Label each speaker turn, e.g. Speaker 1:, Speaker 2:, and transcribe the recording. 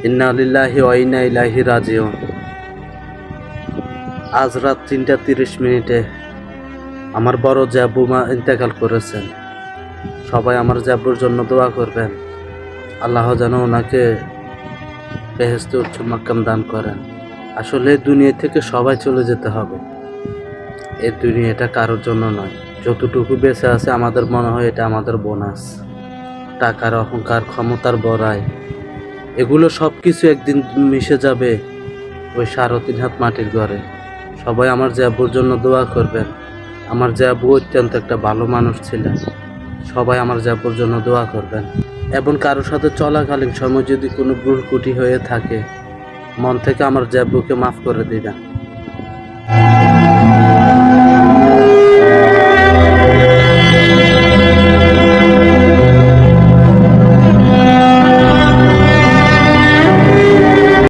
Speaker 1: ইন্না লিল্লাহি ওয়া ইন্না ইলাইহি রাজিউন। আজ রাত ৩:৩০ আমার বড় জাব্বু মা ইন্তেকাল করেছেন। সবাই আমার জাব্বুর জন্য দোয়া করবেন। আল্লাহ যেন ওনাকে বেহেশতে উচ্চ মাকাম দান করেন। আসলে দুনিয়া থেকে সবাই চলে যেতে হবে। এই দুনিয়াটা কারোর জন্য নয়। যতটুকু বেঁচে আছে আমাদের মনে হয় এটা আমাদের বোনাস। টাকার অহংকার, ক্ষমতার বড়াই, এগুলো সব কিছু একদিন মিশে যাবে ওই ৩.৫ হাত মাটির ঘরে। সবাই আমার জাব্বুর জন্য দোয়া করবেন। আমার জাব্বু অত্যন্ত একটা ভালো মানুষ ছিলেন। সবাই আমার জাব্বুর জন্য দোয়া করবেন। এবং কারোর সাথে চলাকালীন সময় যদি কোনো ভুল ত্রুটি হয়ে থাকে, মন থেকে আমার জাব্বুকে মাফ করে দিবেন।